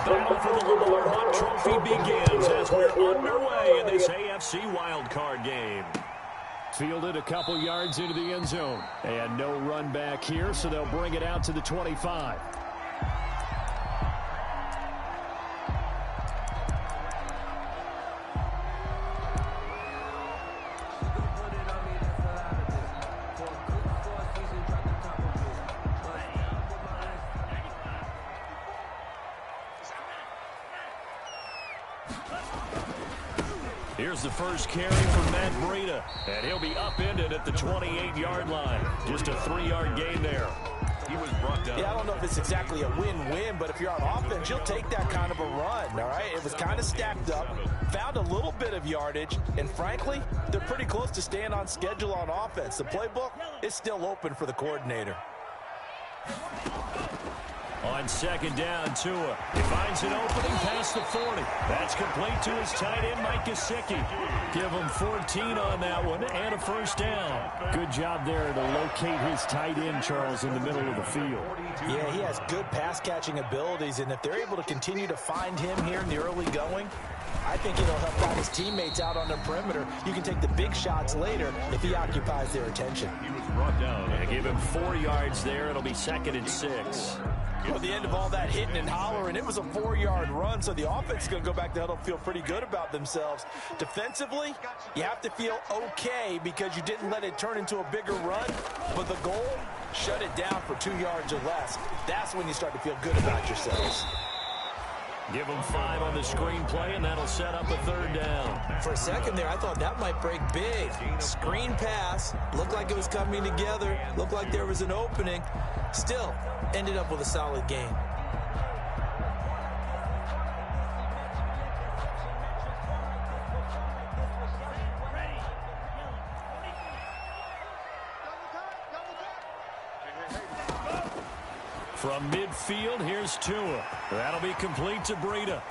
battle for the Lamar Hunt Trophy begins as we're underway in this AFC wildcard game. Fielded a couple yards into the end zone. And no run back here, so they'll bring it out to the 25. Here's the first carry from Matt Breida, and he'll be upended at the 28-yard line. Just a 3-yard gain there. He was brought down. Yeah, I don't know if it's exactly a win-win, but if you're on offense, you'll take that kind of a run, all right? It was kind of stacked up, found a little bit of yardage, and frankly, they're pretty close to staying on schedule on offense. The playbook is still open for the coordinator. On second down, Tua. He finds an opening past the 40. That's complete to his tight end, Mike Gesicki. Give him 14 on that one and a first down. Good job there to locate his tight end, Charles, in the middle of the field. Yeah, he has good pass-catching abilities, and if they're able to continue to find him here in the early going, I think it'll help out his teammates out on the perimeter. You can take the big shots later if he occupies their attention. He was brought down. And give him 4 yards there. It'll be 2nd and 6. At the end of all that hitting and hollering, it was a 4-yard run, so the offense is going to go back to huddle, feel pretty good about themselves. Defensively, you have to feel okay because you didn't let it turn into a bigger run, but the goal, shut it down for 2 yards or less. That's when you start to feel good about yourselves. Give them 5 on the screen play, and that'll set up a 3rd down. For a second there, I thought that might break big. Screen pass, looked like it was coming together, looked like there was an opening. Still, ended up with a solid game. From midfield, here's Tua. That'll be complete to Breida.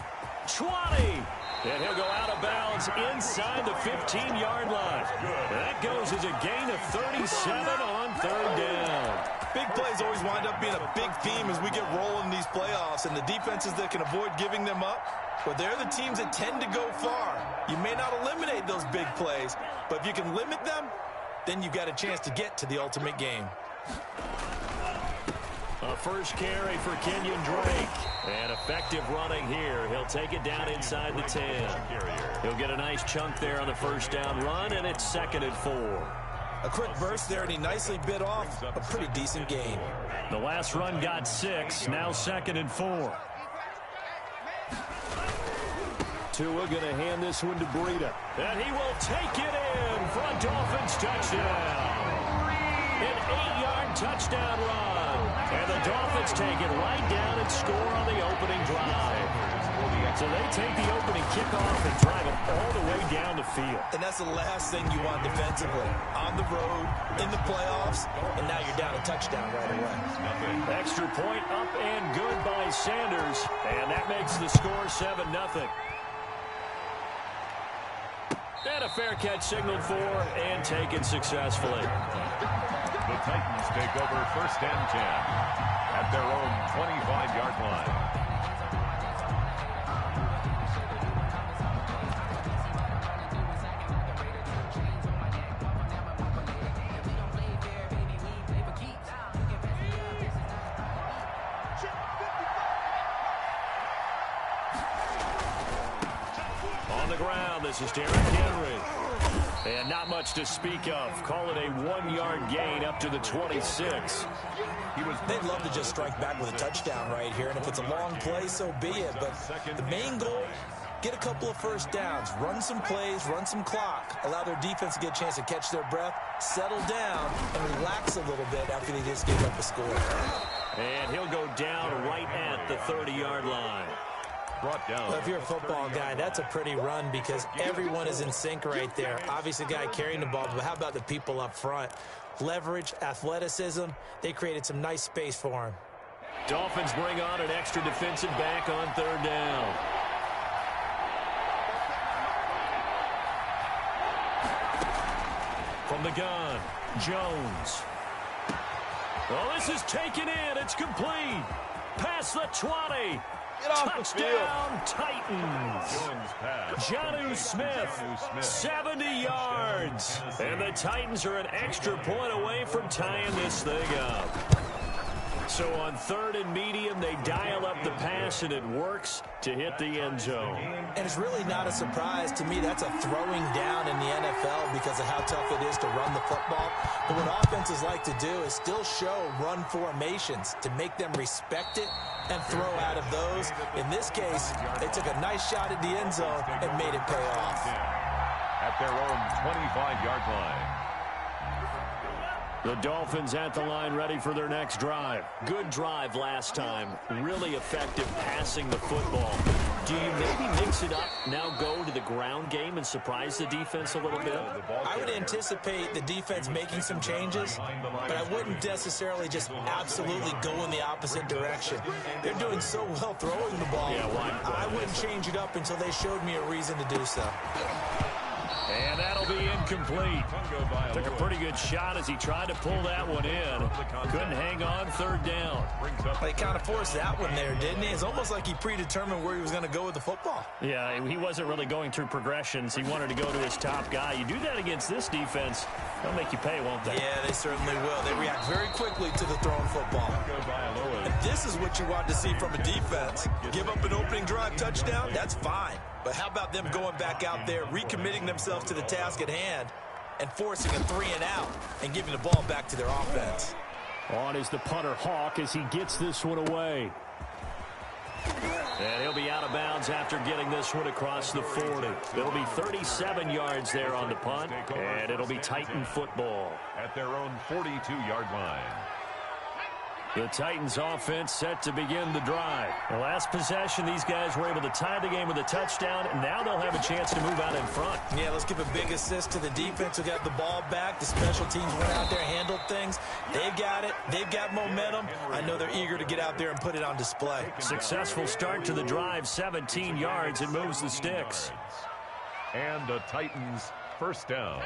20! And he'll go out of bounds inside the 15-yard line. That goes as a gain of 37 on 3rd down. Big plays always wind up being a big theme as we get rolling in these playoffs, and the defenses that can avoid giving them up, well, they're the teams that tend to go far. You may not eliminate those big plays, but if you can limit them, then you've got a chance to get to the ultimate game. A first carry for Kenyon Drake. And effective running here. He'll take it down inside the 10. He'll get a nice chunk there on the first down run, and it's 2nd and 4. A quick burst there, and he nicely bit off a pretty decent gain. The last run got 6. Now 2nd and 4. Tua going to hand this one to Breida. And he will take it in for a Dolphins touchdown. An 8-yard touchdown run. And the Dolphins take it right down and score on the opening drive. So they take the opening kickoff and drive it all the way down the field. And that's the last thing you want defensively. On the road, in the playoffs, and now you're down a touchdown right away. Extra point up and good by Sanders. And that makes the score 7-0. And a fair catch signaled for and taken successfully. The Titans take over 1st and 10 at their own 25-yard line. On the ground, this is Derrick Henry. And not much to speak of. Call it a 1-yard gain up to the 26. They'd love to just strike back with a touchdown right here, and if it's a long play, so be it. But the main goal, get a couple of first downs, run some plays, run some clock, allow their defense to get a chance to catch their breath, settle down, and relax a little bit after they just gave up a score. And he'll go down right at the 30-yard line. Brought down. Well, if you're a football guy, that's a pretty run because everyone is in sync right there. Obviously, the guy carrying the ball, but how about the people up front? Leverage, athleticism, they created some nice space for him. Dolphins bring on an extra defensive back on 3rd down. From the gun, Jones. Well, this is taken in. It's complete. Past the 20. Get off Touchdown, Titans. Jonnu Smith, 70 yards. And the Titans are an extra point away from tying this thing up. So on 3rd and medium, they dial up the pass, and it works to hit the end zone. And it's really not a surprise to me. That's a throwing down in the NFL because of how tough it is to run the football. But what offenses like to do is still show run formations to make them respect it and throw out of those. In this case, they took a nice shot at the end zone and made it pay off. At their own 25-yard line. The Dolphins at the line, ready for their next drive. Good drive last time. Really effective passing the football. Do you maybe mix it up, now go to the ground game and surprise the defense a little bit? I would anticipate the defense making some changes, but I wouldn't necessarily just absolutely go in the opposite direction. They're doing so well throwing the ball. Yeah, why? I wouldn't change it up until they showed me a reason to do so. And that'll be incomplete. Took a pretty good shot as he tried to pull that one in. Couldn't hang on 3rd down. He kind of forced that one there, didn't he? It's almost like he predetermined where he was going to go with the football. Yeah, he wasn't really going through progressions. He wanted to go to his top guy. You do that against this defense, they'll make you pay, won't they? Yeah, they certainly will. They react very quickly to the thrown football. And this is what you want to see from a defense. Give up an opening drive touchdown, that's fine. But how about them going back out there, recommitting themselves to the task at hand, and forcing a 3 and out, and giving the ball back to their offense. On is the punter Hawk as he gets this one away. And he'll be out of bounds after getting this one across the 40. It'll be 37 yards there on the punt, and it'll be Titan football. At their own 42-yard line. The Titans offense set to begin the drive. The last possession, these guys were able to tie the game with a touchdown, and now they'll have a chance to move out in front. Yeah, let's give a big assist to the defense who got the ball back. The special teams went out there, handled things. They've got it. They've got momentum. I know they're eager to get out there and put it on display. Successful start to the drive, 17 yards, and moves the sticks. And the Titans first down.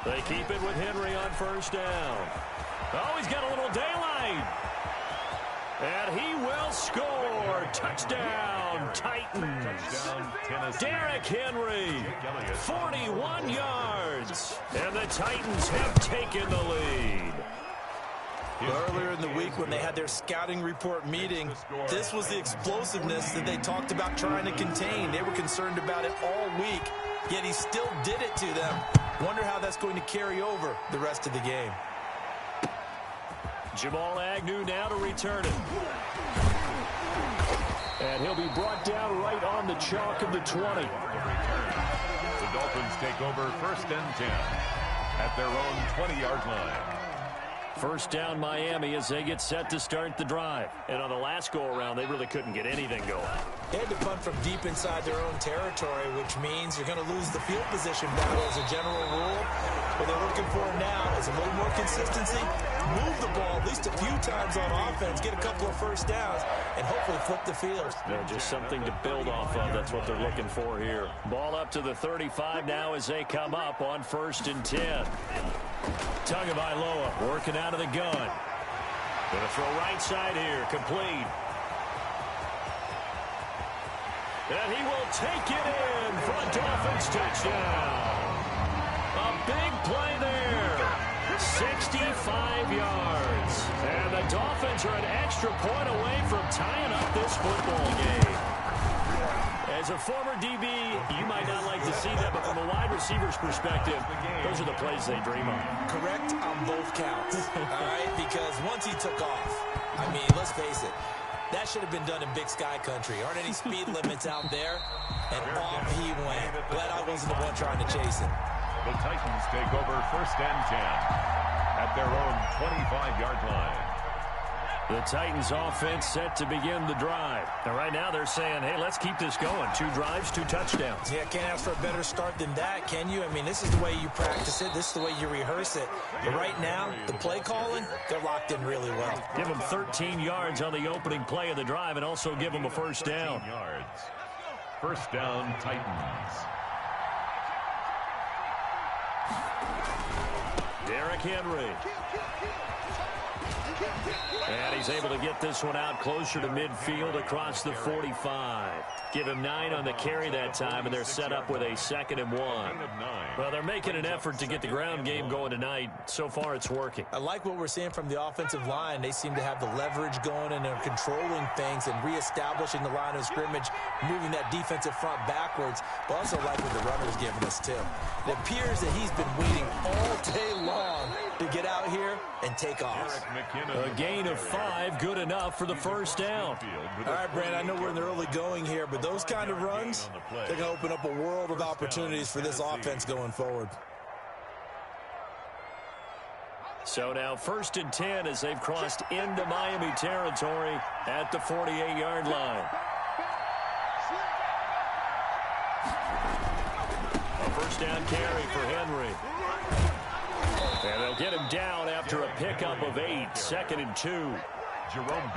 They keep it with Henry on 1st down. Oh, he's got a little daylight. And he will score. Touchdown, Titans. Derrick Henry, 41 yards. And the Titans have taken the lead. Earlier in the week when they had their scouting report meeting, this was the explosiveness that they talked about trying to contain. They were concerned about it all week, yet he still did it to them. Wonder how that's going to carry over the rest of the game. Jamal Agnew now to return it. And he'll be brought down right on the chalk of the 20. The Dolphins take over 1st and 10 at their own 20-yard line. First down Miami as they get set to start the drive. And on the last go-around, they really couldn't get anything going. They had to punt from deep inside their own territory, which means you're going to lose the field position battle as a general rule. What they're looking for now is a little more consistency, move the ball at least a few times on offense, get a couple of first downs, and hopefully flip the field. Yeah, just something to build off of. That's what they're looking for here. Ball up to the 35 now as they come up on 1st and 10. Tagovailoa working out of the gun. Going to throw right side here, complete. And he will take it in for a Dolphins touchdown. A big play there. 65 yards. And the Dolphins are an extra point away from tying up this football game. As a former DB, you might not like to see that, but from a wide receiver's perspective, those are the plays they dream of. Correct on both counts, all right? Because once he took off, I mean, let's face it, that should have been done in Big Sky Country. Aren't any speed limits out there? And off he went. Glad I wasn't the one trying to chase him. The Titans take over 1st and 10 at their own 25-yard line. The Titans offense set to begin the drive. And right now they're saying, hey, let's keep this going. 2 drives, 2 touchdowns. Yeah, can't ask for a better start than that, can you? I mean, this is the way you practice it. This is the way you rehearse it. But right now, the play calling, they're locked in really well. Give them 13 yards on the opening play of the drive and also give them a first down. Yards. First down, Titans. Derrick Henry. And he's able to get this one out closer to midfield across the 45. Give him 9 on the carry that time, and they're set up with a 2nd and 1. Well, they're making an effort to get the ground game going tonight. So far, it's working. I like what we're seeing from the offensive line. They seem to have the leverage going, and they're controlling things and reestablishing the line of scrimmage, moving that defensive front backwards. But also like what the runner's giving us, too. It appears that he's been waiting all day long to get out here and take off. A gain of 5, good enough for the first down. All right, Brand, I know we're in the early going here, but those kind of runs, they're going to open up a world of opportunities for this offense going forward. So now 1st and 10 as they've crossed into Miami territory at the 48-yard line. A first down carry for Henry. And they'll get him down after a pickup of 8, 2nd and 2.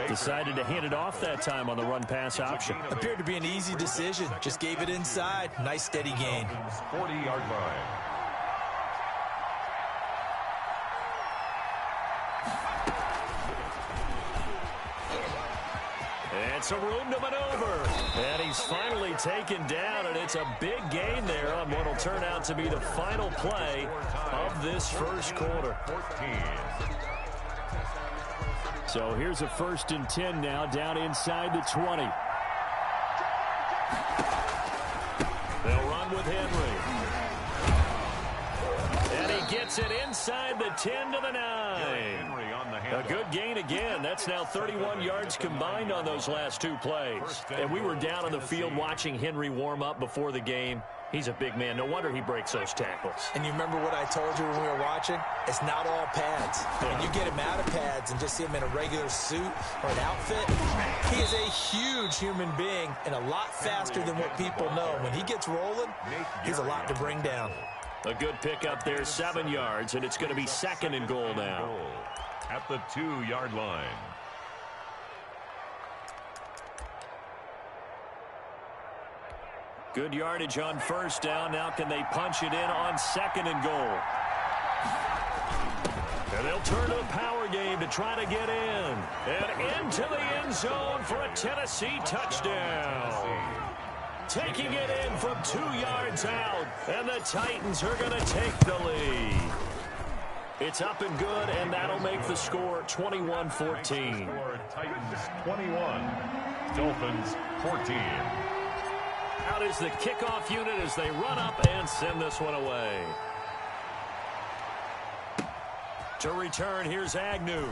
Decided to hand it off that time on the run-pass option. Appeared to be an easy decision. Just gave it inside. Nice, steady gain. 40-yard line. And some room to maneuver. And he's finally taken down, and it's a big gain there on what will turn out to be the final play of this first quarter. 14. So here's a 1st and 10 now, down inside the 20. They'll run with Henry. And he gets it inside the 10 to the 9. A good gain again. That's now 31 yards combined on those last 2 plays. And we were down on the field watching Henry warm up before the game. He's a big man. No wonder he breaks those tackles. And you remember what I told you when we were watching? It's not all pads. When you get him out of pads and just see him in a regular suit or an outfit, he is a huge human being and a lot faster than what people know. When he gets rolling, he's a lot to bring down. A good pickup there, 7 yards, and it's going to be 2nd and goal now. At the 2-yard line. Good yardage on 1st down. Now can they punch it in on 2nd and goal? And they'll turn to the power game to try to get in. And into the end zone for a Tennessee touchdown. Taking it in from 2 yards out. And the Titans are going to take the lead. It's up and good, and that'll make the score 21-14. Titans 21, Dolphins 14. Out is the kickoff unit as they run up and send this one away. To return, here's Agnew.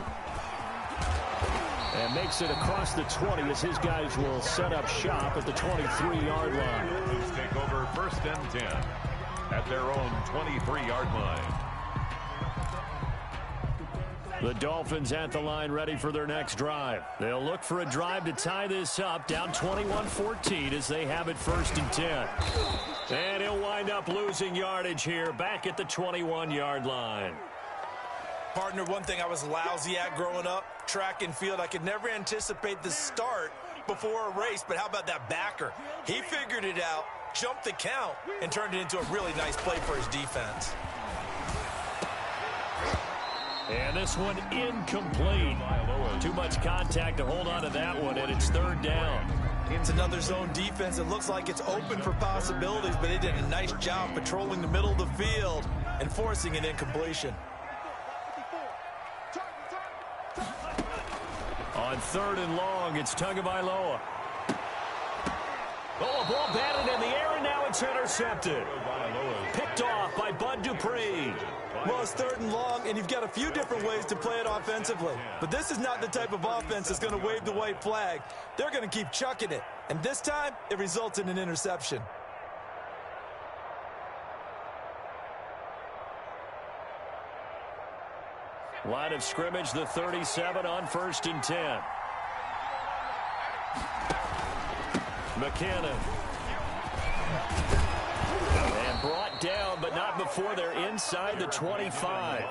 And makes it across the 20 as his guys will set up shop at the 23-yard line. Dolphins take over 1st and 10 at their own 23-yard line. The Dolphins at the line ready for their next drive. They'll look for a drive to tie this up, down 21-14 as they have it 1st and 10. And he'll wind up losing yardage here back at the 21-yard line. Partner, one thing I was lousy at growing up, track and field, I could never anticipate the start before a race, but how about that backer? He figured it out, jumped the count, and turned it into a really nice play for his defense. And this one incomplete. Too much contact to hold on to that one, and it's 3rd down. It's another zone defense. It looks like it's open for possibilities, but they did a nice job patrolling the middle of the field and forcing an incompletion. On 3rd and long, it's Tagovailoa. Oh, a ball batted in the air, and now it's intercepted. Picked off by Bud Dupree. Well, it's 3rd and long, and you've got a few different ways to play it offensively. But this is not the type of offense that's going to wave the white flag. They're going to keep chucking it. And this time, it results in an interception. Line of scrimmage, the 37 on 1st and 10. McKinnon. And brought down, but not before they're inside the 25.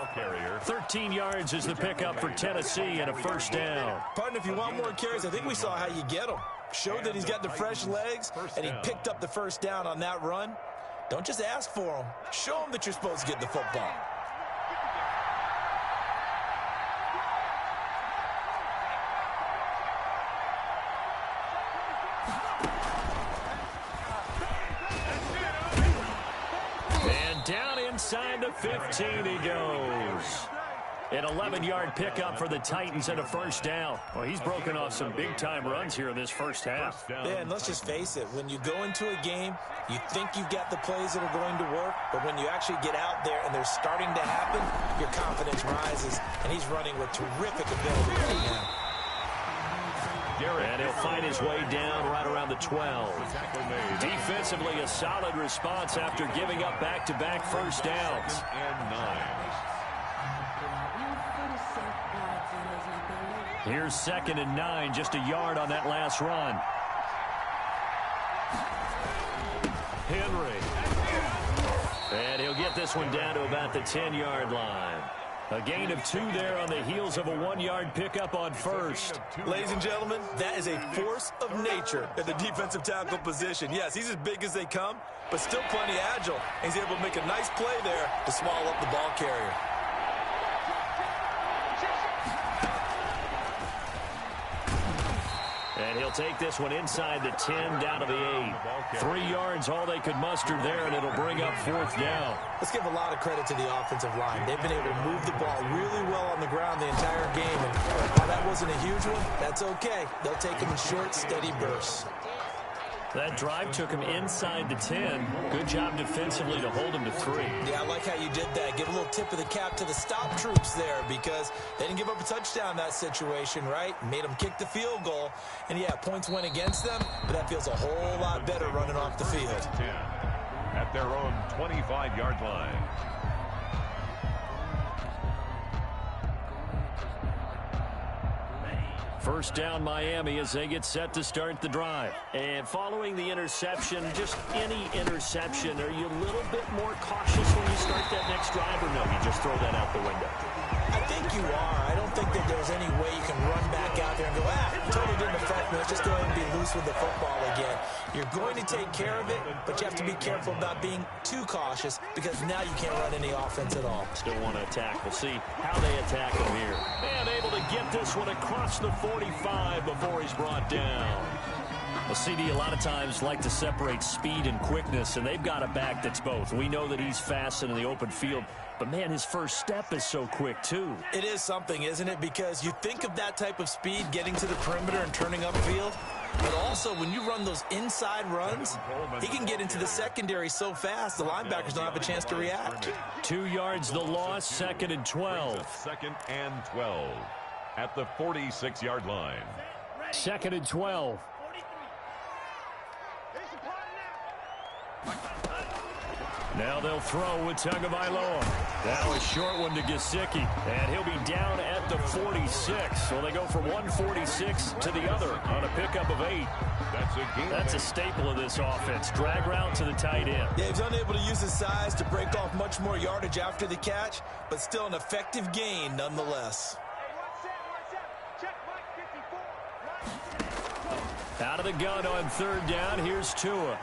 13 yards is the pickup for Tennessee and a 1st down. Partner, if you want more carries, I think we saw how you get them. Showed that he's got the fresh legs, and he picked up the 1st down on that run. Don't just ask for them. Show them that you're supposed to get the football. 15 he goes. An 11-yard pickup for the Titans and a first down. Well, he's broken off some big-time runs here in this first half. Yeah, and let's just face it. When you go into a game, you think you've got the plays that are going to work, but when you actually get out there and they're starting to happen, your confidence rises, and he's running with terrific ability right now. And he'll find his way down right around the 12. Defensively, a solid response after giving up back-to-back first downs. And 9. Here's 2nd and 9, just a yard on that last run. Henry. And he'll get this one down to about the 10-yard line. A gain of 2 there on the heels of a 1-yard pickup on first. Ladies and gentlemen, that is a force of nature at the defensive tackle position. Yes, he's as big as they come, but still plenty agile. He's able to make a nice play there to swallow up the ball carrier. And he'll take this one inside the 10, down to the 8. 3 yards, all they could muster there, and it'll bring up 4th down. Let's give a lot of credit to the offensive line. They've been able to move the ball really well on the ground the entire game. And while that wasn't a huge one, that's okay. They'll take them in short, steady bursts. That drive took him inside the 10. Good job defensively to hold him to 3. Yeah, I like how you did that. Give a little tip of the cap to the stop troops there because they didn't give up a touchdown in that situation, right? Made them kick the field goal. And, yeah, points went against them, but that feels a whole lot better running off the field. 10 at their own 25-yard line. First down, Miami, as they get set to start the drive. And following the interception, just any interception, are you a little bit more cautious when you start that next drive, or no, you just throw that out the window? I think you are. I don't think that there's any way you can run back out there and go, totally didn't affect me. Let's just go ahead and be loose with the football again. You're going to take care of it, but you have to be careful about being too cautious because now you can't run any offense at all. Still want to attack. We'll see how they attack him here. And able to get this one across the 45 before he's brought down. Well, CD, a lot of times like to separate speed and quickness, and they've got a back that's both. We know that he's fast and in the open field, but, man, his first step is so quick, too. It is something, isn't it? Because you think of that type of speed getting to the perimeter and turning upfield, but also when you run those inside runs, he can get into the secondary so fast the linebackers don't have a chance to react. 2 yards the loss, 2nd and 12. 2nd and 12 at the 46-yard line. 2nd and 12. Now they'll throw with Tagovailoa. Now a short one to Gesicki. And he'll be down at the 46. So they go from 146 to the other on a pickup of 8. That's a staple of this offense. Drag route to the tight end. Yeah, he's unable to use his size to break off much more yardage after the catch, but still an effective gain nonetheless. Out of the gun on 3rd down. Here's Tua.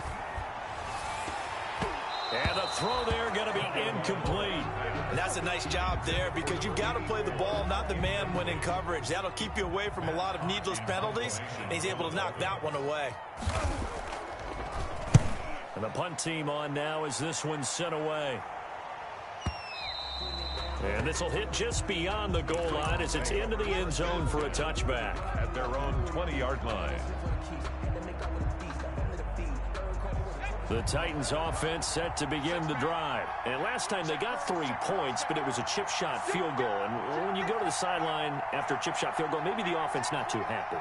And the throw there going to be incomplete. And that's a nice job there because you've got to play the ball, not the man when in coverage. That'll keep you away from a lot of needless penalties, and he's able to knock that one away. And the punt team on now as this one's sent away. And this will hit just beyond the goal line as it's into the end zone for a touchback. At their own 20-yard line. The Titans offense set to begin the drive. And last time they got 3 points, but it was a chip shot field goal. And when you go to the sideline after a chip shot field goal, maybe the offense not too happy.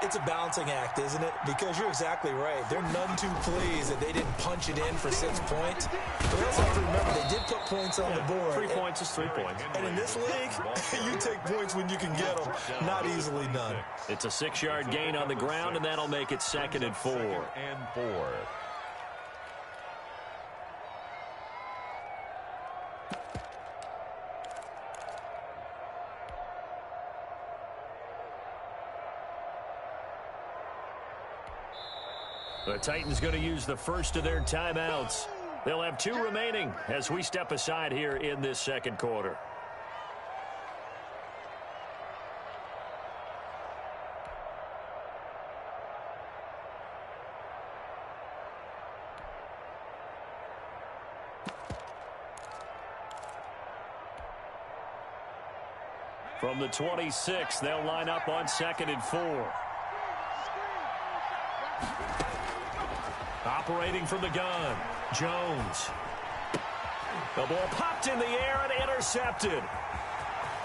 It's a balancing act, isn't it? Because you're exactly right. They're none too pleased that they didn't punch it in for 6 points. But we also have to remember they did put points on the board. 3 points is 3 points. And in this league, you take points when you can get them. Not easily done. It's a 6-yard gain on the ground, and that'll make it 2nd and 4. 2nd and 4. The Titans going to use the first of their timeouts. They'll have 2 remaining as we step aside here in this 2nd quarter. From the 26, they'll line up on 2nd and 4. Operating from the gun, Jones. The ball popped in the air and intercepted.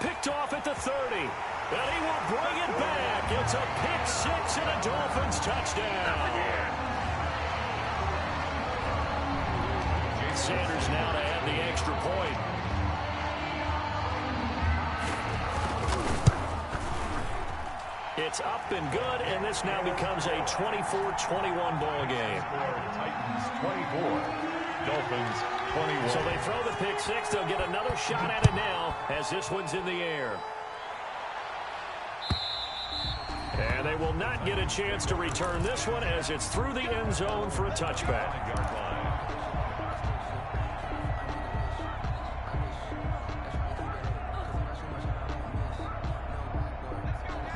Picked off at the 30. And he will bring it back. It's a pick six and a Dolphins touchdown. Sanders now to add the extra point. It's up and good, and this now becomes a 24-21 ball game. Titans 24, Dolphins 21. So they throw the pick six. They'll get another shot at it now as this one's in the air. And they will not get a chance to return this one as it's through the end zone for a touchback.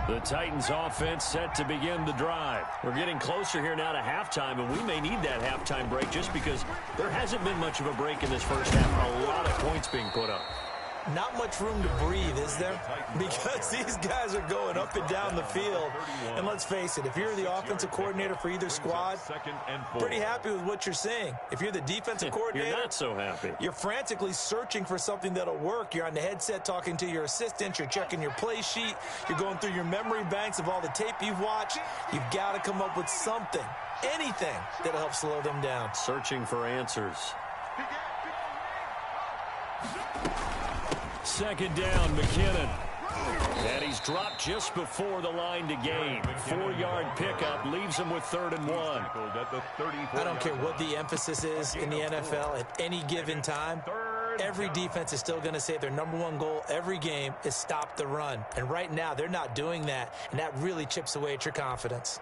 The Titans offense set to begin the drive. We're getting closer here now to halftime, and we may need that halftime break just because there hasn't been much of a break in this first half. A lot of points being put up. Not much room to breathe, is there? Because these guys are going up and down the field. And let's face it, if you're the offensive coordinator for either squad, pretty happy with what you're seeing. If you're the defensive coordinator, you're not so happy. You're frantically searching for something that'll work. You're on the headset talking to your assistant. You're checking your play sheet. You're going through your memory banks of all the tape you've watched. You've got to come up with something, anything that'll help slow them down. Searching for answers. 2nd down, McKinnon. And he's dropped just before the line to gain. 4-yard pickup leaves him with 3rd and 1. I don't care what the emphasis is in the NFL at any given time. Every defense is still going to say their #1 goal every game is stop the run. And right now, they're not doing that, and that really chips away at your confidence.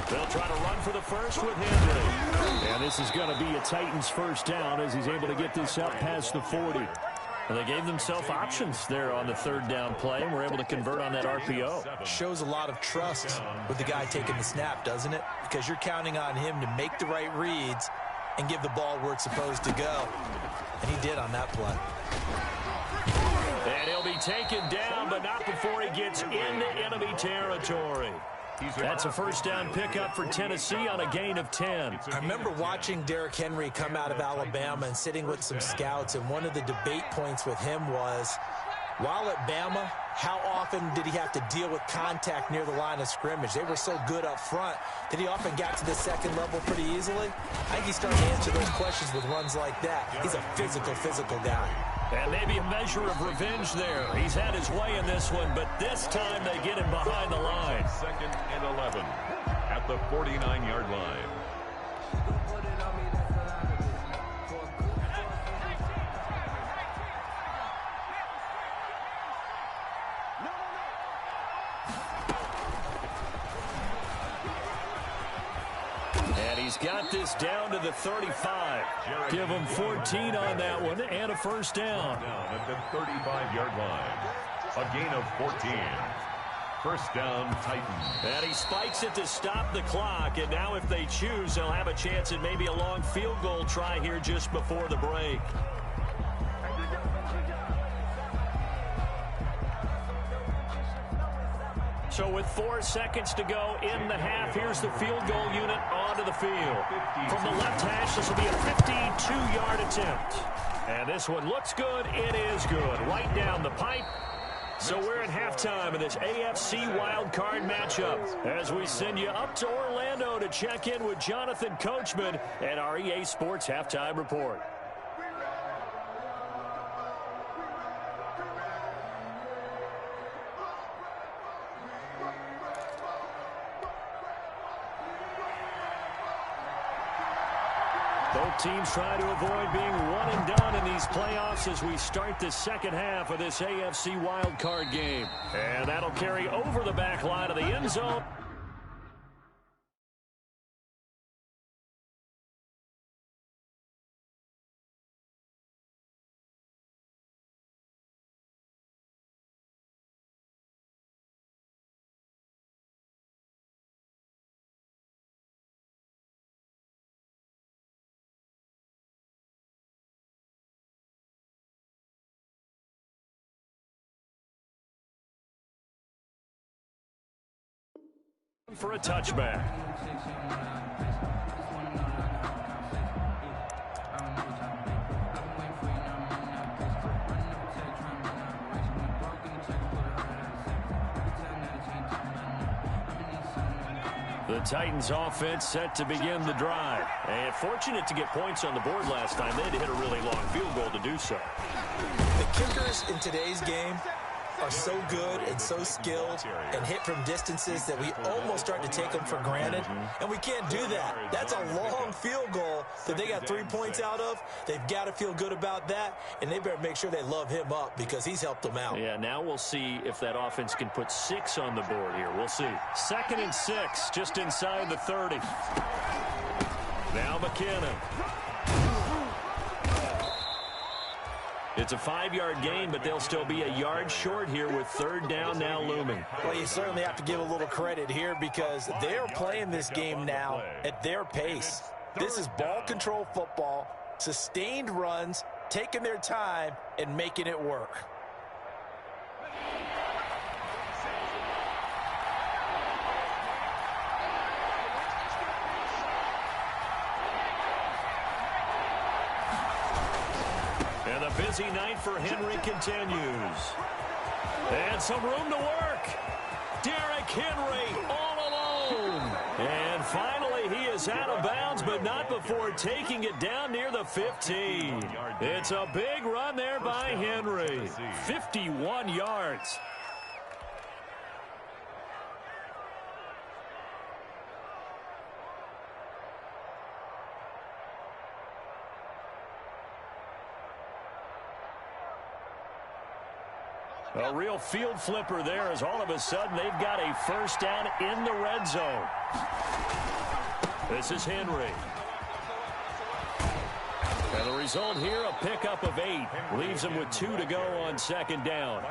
They'll try to run for the first with Henry. And this is going to be a Titans first down as he's able to get this up past the 40. And they gave themselves options there on the 3rd down play and were able to convert on that RPO. Shows a lot of trust with the guy taking the snap, doesn't it? Because you're counting on him to make the right reads and give the ball where it's supposed to go. And he did on that play. And he'll be taken down, but not before he gets into enemy territory. That's a first down pickup for Tennessee on a gain of 10. I remember watching Derrick Henry come out of Alabama and sitting with some scouts, and one of the debate points with him was, while at Bama, how often did he have to deal with contact near the line of scrimmage? They were so good up front that he often got to the 2nd level pretty easily. I think he's starting to answer those questions with runs like that. He's a physical guy. And maybe a measure of revenge there. He's had his way in this one, but this time they get him behind the line. 2nd and 11 at the 49-yard line. And he's got this down to the 35. Give him 14 on that one and a first down. Down at the 35-yard line. A gain of 14. First down, Titans. And he spikes it to stop the clock. And now if they choose, they'll have a chance at maybe a long field goal try here just before the break. So with 4 seconds to go in the half, here's the field goal unit onto the field. From the left hash, this will be a 52-yard attempt. And this one looks good. It is good. Right down the pipe. So we're at halftime of this AFC wildcard matchup as we send you up to Orlando to check in with Jonathan Coachman and our EA Sports Halftime Report. Both teams try to avoid being one and done in these playoffs as we start the second half of this AFC wildcard game. And that'll carry over the back line of the end zone. For a touchback. The Titans offense set to begin the drive. And fortunate to get points on the board last time. They had to hit a really long field goal to do so. The kickers in today's game are so good and so skilled and hit from distances that we almost start to take them for granted, and we can't do that. That's a long field goal that they got 3 points out of. They've got to feel good about that, and they better make sure they love him up because he's helped them out. Yeah, now we'll see if that offense can put 6 on the board here. We'll see. 2nd and 6, just inside the 30. Now McKinnon. It's a 5-yard gain, but they'll still be a yard short here with 3rd down now looming. Well, you certainly have to give a little credit here because they're playing this game now at their pace. This is ball control football, sustained runs, taking their time, and making it work. And the busy night for Henry continues. And some room to work. Derrick Henry all alone. And finally he is out of bounds, but not before taking it down near the 15. It's a big run there by Henry. 51 yards. A real field flipper there as all of a sudden they've got a 1st down in the red zone. This is Henry. And the result here, a pickup of 8. Leaves them with 2 to go on 2nd down.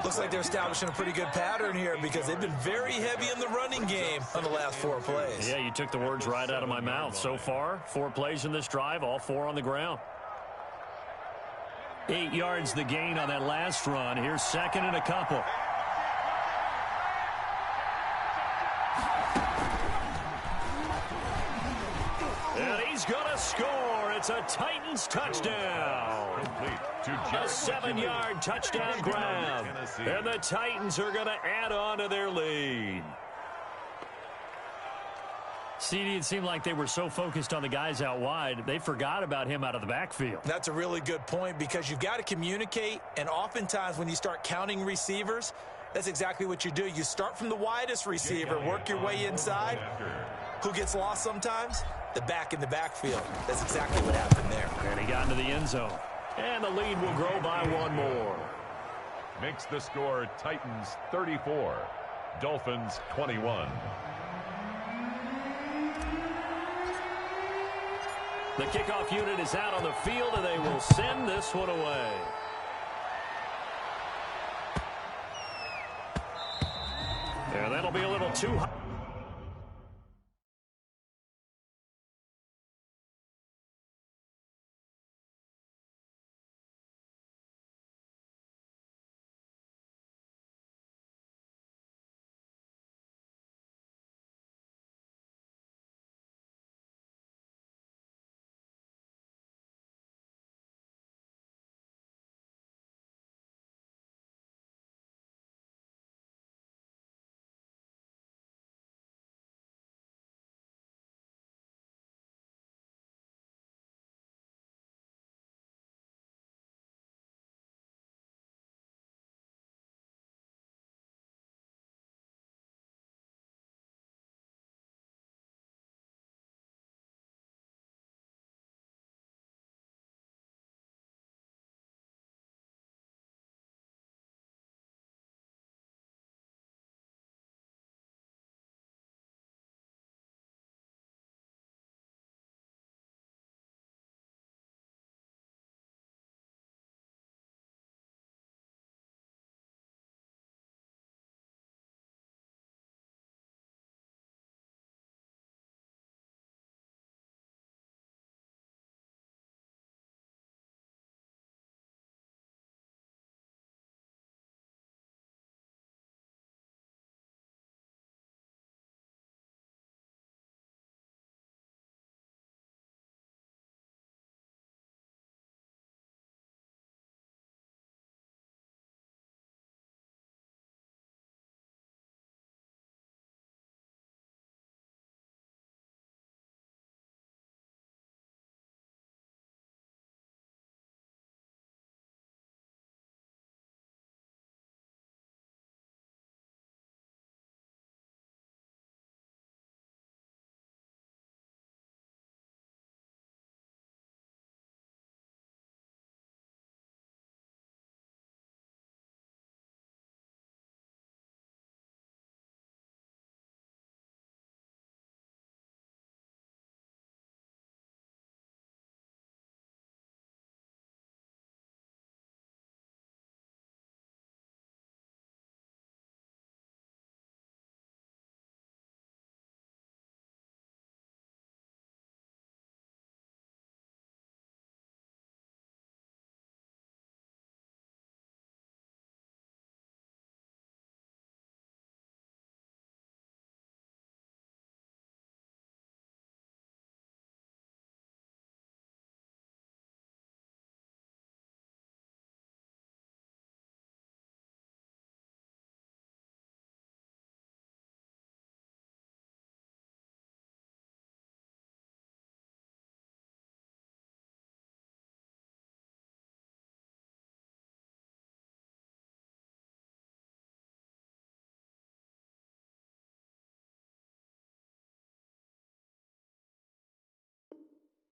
Looks like they're establishing a pretty good pattern here because they've been very heavy in the running game on the last 4 plays. Yeah, you took the words right out of my mouth. So far, 4 plays in this drive, all 4 on the ground. 8 yards the gain on that last run. Here's 2nd and a couple. And he's going to score. It's a Titans touchdown. A 7-yard touchdown grab. And the Titans are going to add on to their lead. CD, it seemed like they were so focused on the guys out wide, they forgot about him out of the backfield. That's a really good point because you've got to communicate, and oftentimes when you start counting receivers, that's exactly what you do. You start from the widest receiver, work your way inside. Who gets lost sometimes? The back in the backfield. That's exactly what happened there. And he got into the end zone. And the lead will grow by 1 more. Makes the score Titans 34, Dolphins 21. The kickoff unit is out on the field, and they will send this one away. And that'll be a little too high.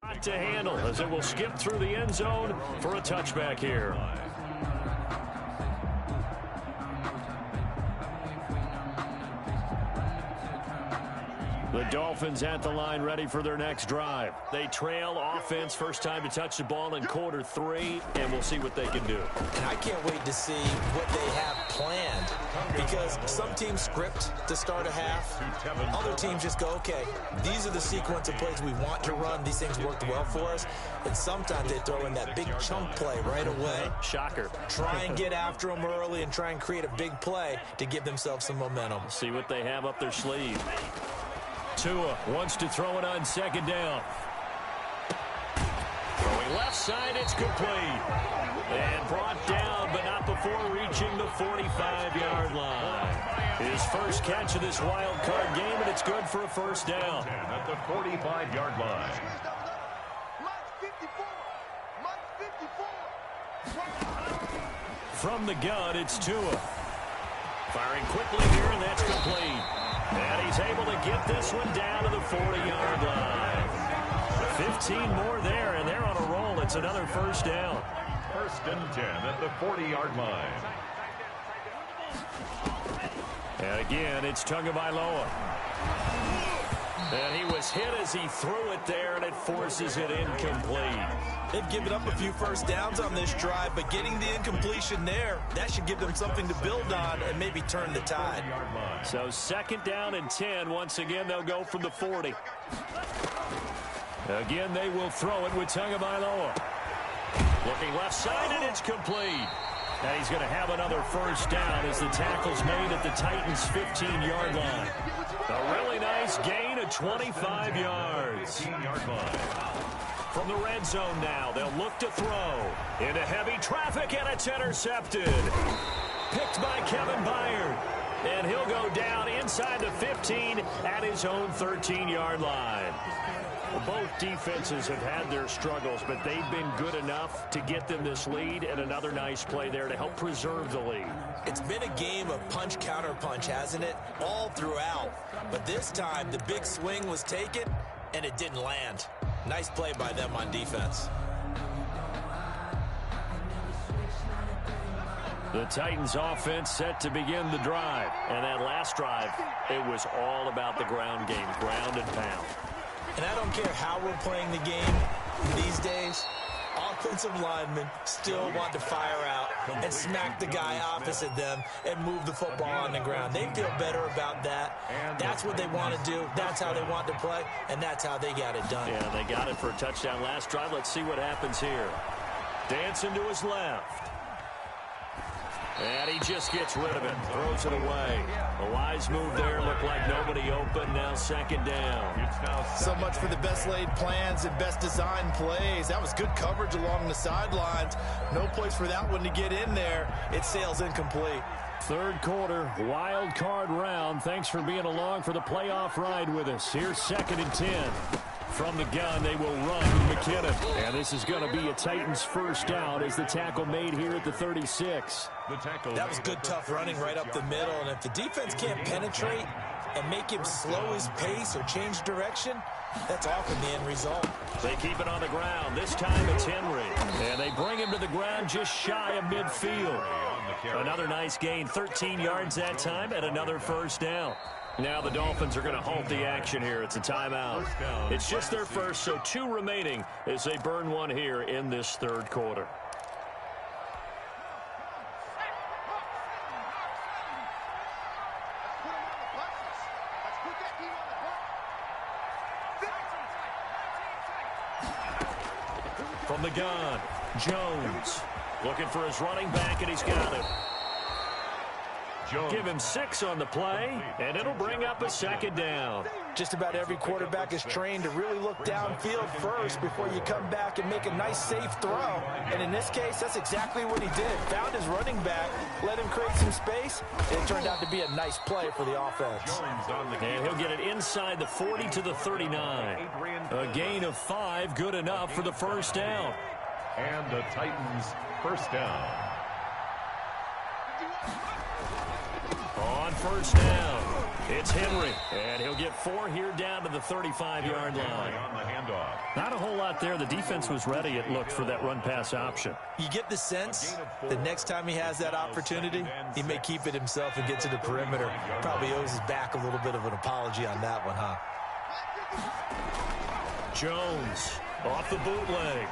To handle as it will skip through the end zone for a touchback here. The Dolphins at the line ready for their next drive. They trail offense, first time to touch the ball in quarter 3, and we'll see what they can do. And I can't wait to see what they have planned, because some teams script to start a half. Other teams just go, okay, these are the sequence of plays we want to run. These things worked well for us. And sometimes they throw in that big chunk play right away. Shocker. Try and get after them early and try and create a big play to give themselves some momentum. See what they have up their sleeve. Tua wants to throw it on second down. Throwing left side, it's complete. And brought down, but not before reaching the 45-yard line. His first catch of this wild card game, and it's good for a first down. At the 45-yard line. From the gun, it's Tua. Firing quickly here, and that's complete. And he's able to get this one down to the 40-yard line. 15 more there, and they're on a roll. It's another first down. First and 10 at the 40-yard line. And again, it's Tagovailoa. And he was hit as he threw it there, and it forces it incomplete. They've given up a few first downs on this drive, but getting the incompletion there, that should give them something to build on and maybe turn the tide. So second down and 10. Once again, they'll go from the 40. Again, they will throw it with Tagovailoa. Looking left side, and it's complete. And he's going to have another first down as the tackle's made at the Titans' 15-yard line. A really nice gain of 25 yards. From the red zone now, they'll look to throw. Into heavy traffic, and it's intercepted. Picked by Kevin Byard. And he'll go down inside the 15 at his own 13-yard line. Well, both defenses have had their struggles, but they've been good enough to get them this lead, and another nice play there to help preserve the lead. It's been a game of punch-counter-punch, hasn't it? All throughout. But this time, the big swing was taken, and it didn't land. Nice play by them on defense. The Titans offense set to begin the drive. And that last drive, it was all about the ground game, ground and pound. And I don't care how we're playing the game these days, offensive linemen still want to fire out and smack the guy opposite them and move the football on the ground. They feel better about that. That's what they want to do. That's how they want to play, and that's how they got it done. Yeah, they got it for a touchdown last drive. Let's see what happens here. Dancing to his left. And he just gets rid of it, throws it away. A wise move there, looked like nobody open, now second down. So much for the best laid plans and best designed plays. That was good coverage along the sidelines. No place for that one to get in there. It sails incomplete. Third quarter, wild card round. Thanks for being along for the playoff ride with us. Here's second and 10. From the gun, they will run McKinnon. And this is going to be a Titans first down as the tackle made here at the 36. That was good, tough running right up the middle. And if the defense can't penetrate and make him slow his pace or change direction, that's often the end result. They keep it on the ground. This time it's Henry. And they bring him to the ground just shy of midfield. Another nice gain, 13 yards that time, and another first down. Now the Dolphins are going to halt the action here. It's a timeout. It's just their first, so 2 remaining as they burn one here in this third quarter. From the gun, Jones looking for his running back, and he's got it. Give him 6 on the play, and it'll bring up a second down. Just about every quarterback is trained to really look downfield first before you come back and make a nice, safe throw. And in this case, that's exactly what he did. Found his running back, let him create some space, and it turned out to be a nice play for the offense. And he'll get it inside the 40 to the 39. A gain of 5, good enough for the first down. And the Titans first down. On first down, It's Henry, and he'll get 4 here down to the 35-yard line. On the handoff. Not a whole lot there. The defense was ready, it looked, for that run-pass option. You get the sense the next time he has that opportunity, he may keep it himself and get to the perimeter. Probably owes his back a little bit of an apology on that one, huh? Jones off the bootleg.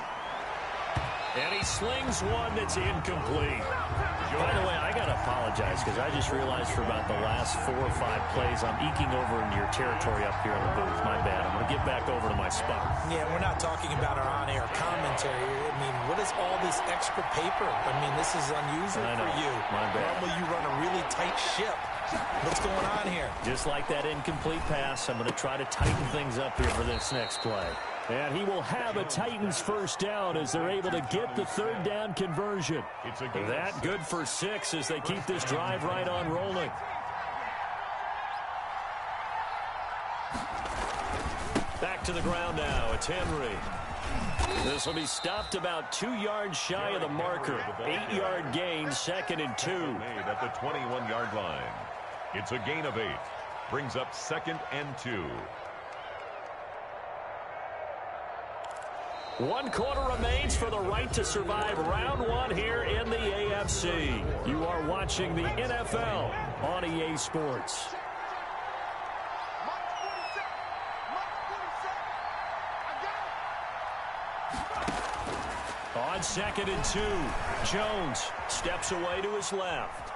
And he slings one that's incomplete. By the way, I got to apologize because I just realized for about the last 4 or 5 plays, I'm eking over into your territory up here in the booth. My bad. I'm going to get back over to my spot. Yeah, we're not talking about our on-air commentary. I mean, what is all this extra paper? I mean, this is unusual for you. My bad. Normally you run a really tight ship. What's going on here? Just like that incomplete pass, I'm going to try to tighten things up here for this next play. And he will have a Titans first down as they're able to get the 3rd down conversion. That good for 6 as they keep this drive right on rolling. Back to the ground now. It's Henry. This will be stopped about 2 yards shy of the marker. 8-yard gain, 2nd and 2. Made at the 21-yard line. It's a gain of 8. Brings up 2nd and 2. 1 quarter remains for the right to survive round 1 here in the AFC. You are watching the NFL on EA Sports. On 2nd and 2, Jones steps away to his left.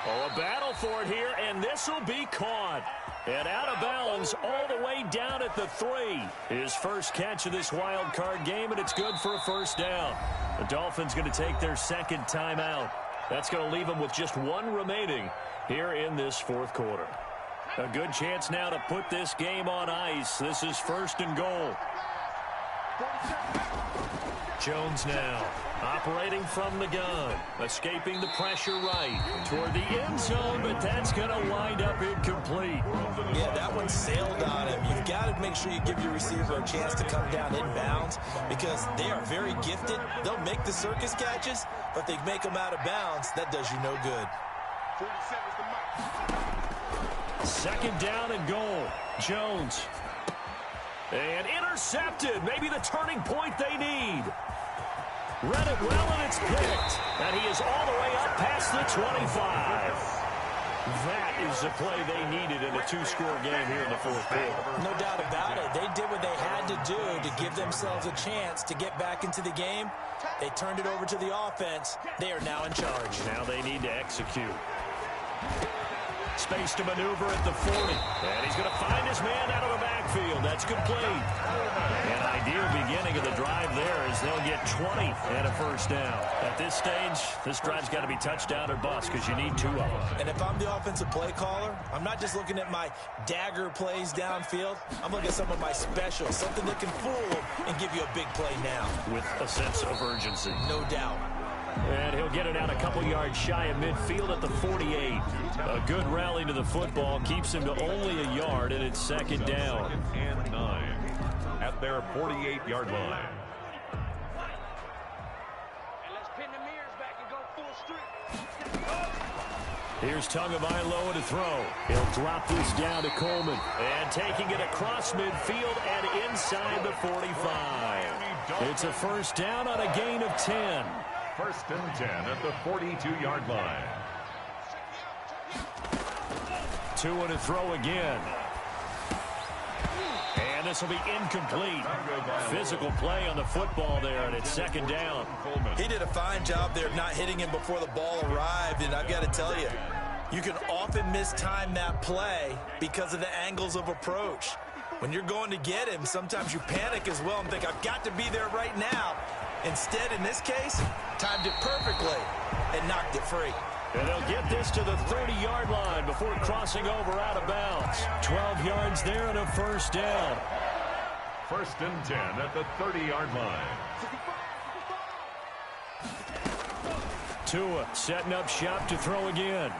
Oh, a battle for it here, and this will be caught. And out of bounds all the way down at the 3. His first catch of this wild card game, and it's good for a first down. The Dolphins going to take their 2nd timeout. That's going to leave them with just 1 remaining here in this 4th quarter. A good chance now to put this game on ice. This is 1st and goal. Jones now operating from the gun, escaping the pressure right toward the end zone, but that's going to wind up incomplete. Yeah, that one sailed on him. You've got to make sure you give your receiver a chance to come down inbounds because they are very gifted. They'll make the circus catches, but they make them out of bounds. That does you no good. 2nd down and goal. Jones. And intercepted. Maybe the turning point they need. Read it well, and it's picked. And he is all the way up past the 25. That is the play they needed in a 2-score game here in the 4th quarter. No doubt about it. They did what they had to do to give themselves a chance to get back into the game. They turned it over to the offense. They are now in charge. Now they need to execute. Space to maneuver at the 40. And he's going to find his man out of the backfield. That's complete. An ideal beginning of the drive there as they'll get 20 and a first down. At this stage, this drive's got to be touchdown or bust because you need 2 of them. And if I'm the offensive play caller, I'm not just looking at my dagger plays downfield. I'm looking at some of my specials, something that can fool them and give you a big play now. With a sense of urgency. No doubt. And he'll get it out a couple yards shy of midfield at the 48. A good rally to the football keeps him to only a yard, and it's 2nd down. And 9 at their 48-yard line. Here's Tagovailoa to throw. He'll drop this down to Coleman. And taking it across midfield and inside the 45. It's a first down on a gain of 10. 1st and 10 at the 42-yard line. 2 and a throw again. And this will be incomplete. Physical play on the football there, and it's 2nd down. He did a fine job there of not hitting him before the ball arrived, and I've got to tell you, you can often mistime that play because of the angles of approach. When you're going to get him, sometimes you panic as well and think, I've got to be there right now. Instead, in this case, timed it perfectly and knocked it free. And they'll get this to the 30-yard line before crossing over out of bounds. 12 yards there and a first down. 1st and 10 at the 30-yard line. Tua setting up shop to throw again.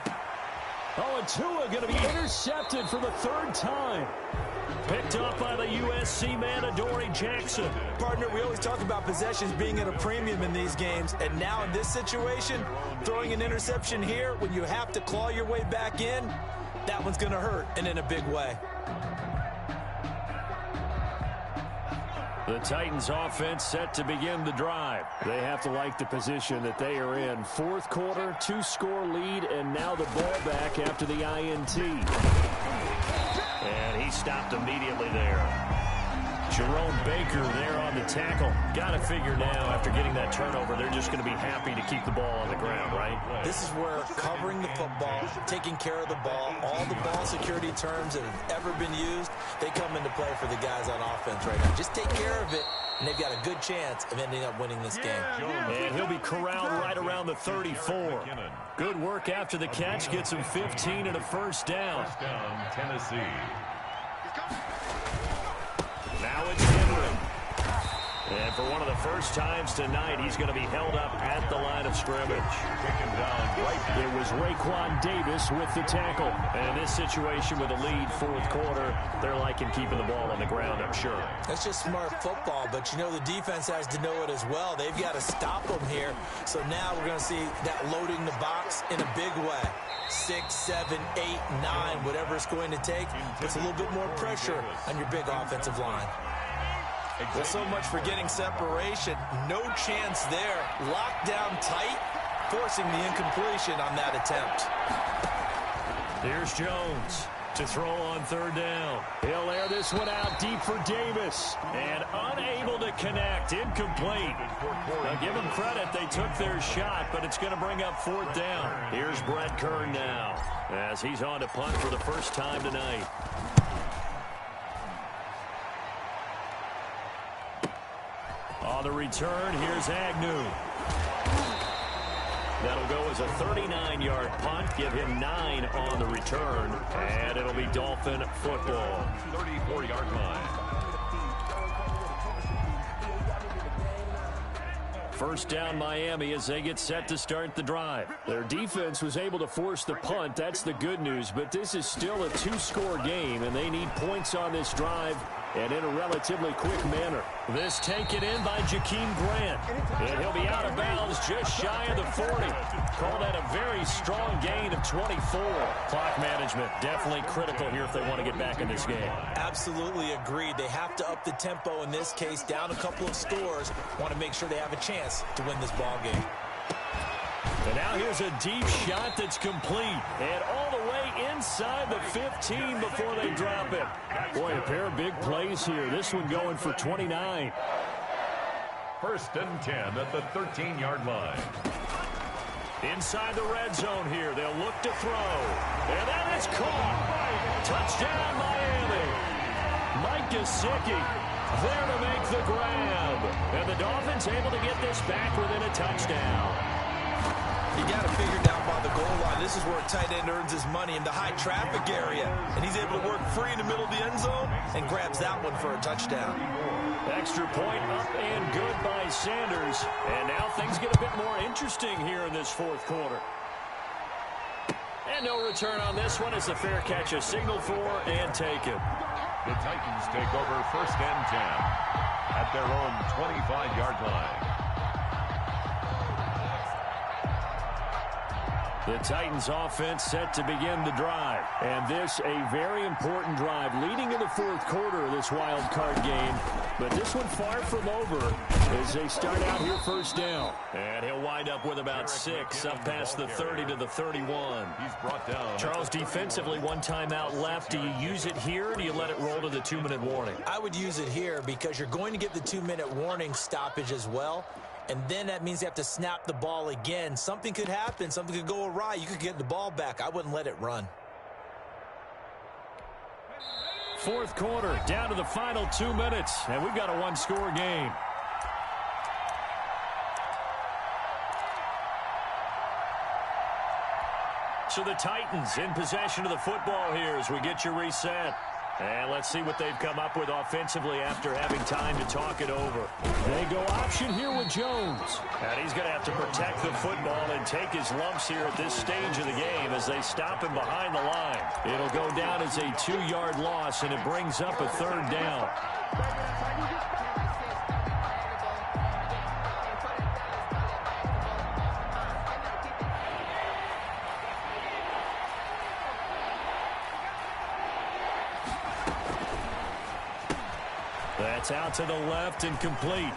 Oh, and Tua going to be intercepted for the 3rd time. Picked up by the USC man, Adoree Jackson. Partner, we always talk about possessions being at a premium in these games, and now in this situation, throwing an interception here when you have to claw your way back in, that one's going to hurt, and in a big way. The Titans offense set to begin the drive. They have to like the position that they are in. Fourth quarter, 2-score lead, and now the ball back after the INT. And he stopped immediately there. Jerome Baker there on the tackle. Got to figure now, after getting that turnover, they're just going to be happy to keep the ball on the ground, right? This is where covering the football, taking care of the ball, all the ball security terms that have ever been used, they come into play for the guys on offense right now. Just take care of it, and they've got a good chance of ending up winning this game. And he'll be corralled right around the 34. Good work after the catch. Gets him 15 and a first down. First down, Tennessee. Now it's Henry. And for one of the first times tonight, he's going to be held up at the line of scrimmage. Taken down right. It was Raekwon Davis with the tackle. And in this situation with a lead fourth quarter, they're liking keeping the ball on the ground, I'm sure. That's just smart football, but you know the defense has to know it as well. They've got to stop them here. So now we're going to see that loading the box in a big way. 6, 7, 8, 9, whatever it's going to take, puts a little bit more pressure on your big offensive line. Well, so much for getting separation. No chance there. Locked down tight, forcing the incompletion on that attempt. Here's Jones to throw on third down. He'll air this one out deep for Davis. And unable to connect. Incomplete. Now give them credit. They took their shot, but it's going to bring up fourth down. Here's Brett Kern now as he's on to punt for the first time tonight. On the return, here's Agnew. That'll go as a 39-yard punt. Give him 9 on the return. And it'll be Dolphin football. 34-yard line. First down Miami as they get set to start the drive. Their defense was able to force the punt. That's the good news. But this is still a 2-score game, and they need points on this drive and in a relatively quick manner. This taken in by Jakeem Grant. And he'll be out of bounds just shy of the 40. Call that a very strong gain of 24. Clock management definitely critical here if they want to get back in this game. Absolutely agreed. They have to up the tempo in this case, down a couple of scores. Want to make sure they have a chance to win this ball game. And now here's a deep shot that's complete. And all the way inside the 15 before they drop it. Boy, a pair of big plays here. This one going for 29. First and 10 at the 13-yard line. Inside the red zone here. They'll look to throw. And that is caught. Touchdown, Miami. Mike Gesicki there to make the grab. And the Dolphins able to get this back within a touchdown. You got to figure down by the goal line. This is where a tight end earns his money in the high traffic area. And he's able to work free in the middle of the end zone and grabs that one for a touchdown. Extra point up and good by Sanders. And now things get a bit more interesting here in this fourth quarter. And no return on this one as the fair catch is signaled for and taken. The Titans take over first and 10 at their own 25-yard line. The Titans offense set to begin the drive. And this a very important drive leading in the fourth quarter of this wild card game. But this one far from over as they start out here first down. And he'll wind up with about 6 up past the 30 to the 31. He's brought down. Charles, defensively, one timeout left. Do you use it here or do you let it roll to the 2-minute warning? I would use it here because you're going to get the 2-minute warning stoppage as well. And then that means you have to snap the ball again. Something could happen. Something could go awry. You could get the ball back. I wouldn't let it run. Fourth quarter, down to the final 2 minutes. And we've got a 1-score game. So the Titans in possession of the football here as we get you reset. And let's see what they've come up with offensively after having time to talk it over. They go option here with Jones. And he's going to have to protect the football and take his lumps here at this stage of the game as they stop him behind the line. It'll go down as a 2-yard loss, and it brings up a third down. That's out to the left and complete.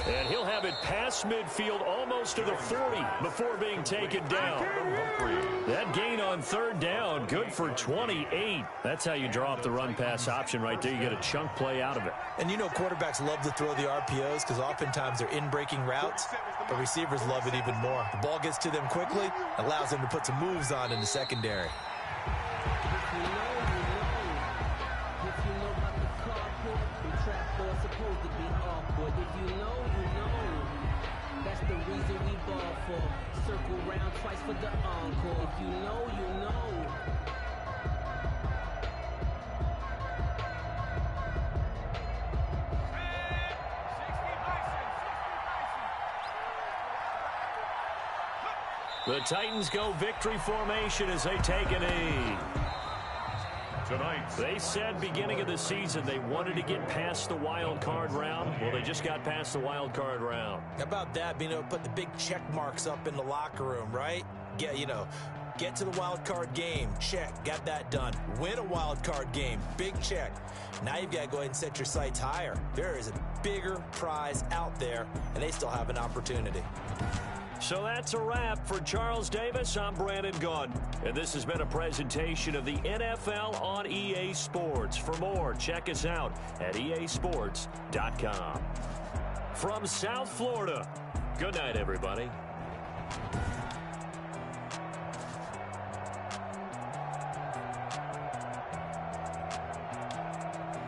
And he'll have it past midfield almost to the 40 before being taken down. That gain on third down, good for 28. That's how you draw up the run-pass option right there. You get a chunk play out of it. And you know quarterbacks love to throw the RPOs because oftentimes they're in-breaking routes, but receivers love it even more. The ball gets to them quickly, allows them to put some moves on in the secondary. Circle round twice for the encore. If you know, you know. The Titans go victory formation as they take a knee. Tonight, They said beginning of the season they wanted to get past the wild card round. Well, they just got past the wild card round. How about that, being able to put the big check marks up in the locker room, right? Get to the wild card game, check, got that done. Win a wild card game, big check. Now you've got to go ahead and set your sights higher. There is a bigger prize out there, and they still have an opportunity. So that's a wrap for Charles Davis. I'm Brandon Gunn, and this has been a presentation of the NFL on EA Sports. For more, check us out at easports.com. From South Florida, good night, everybody.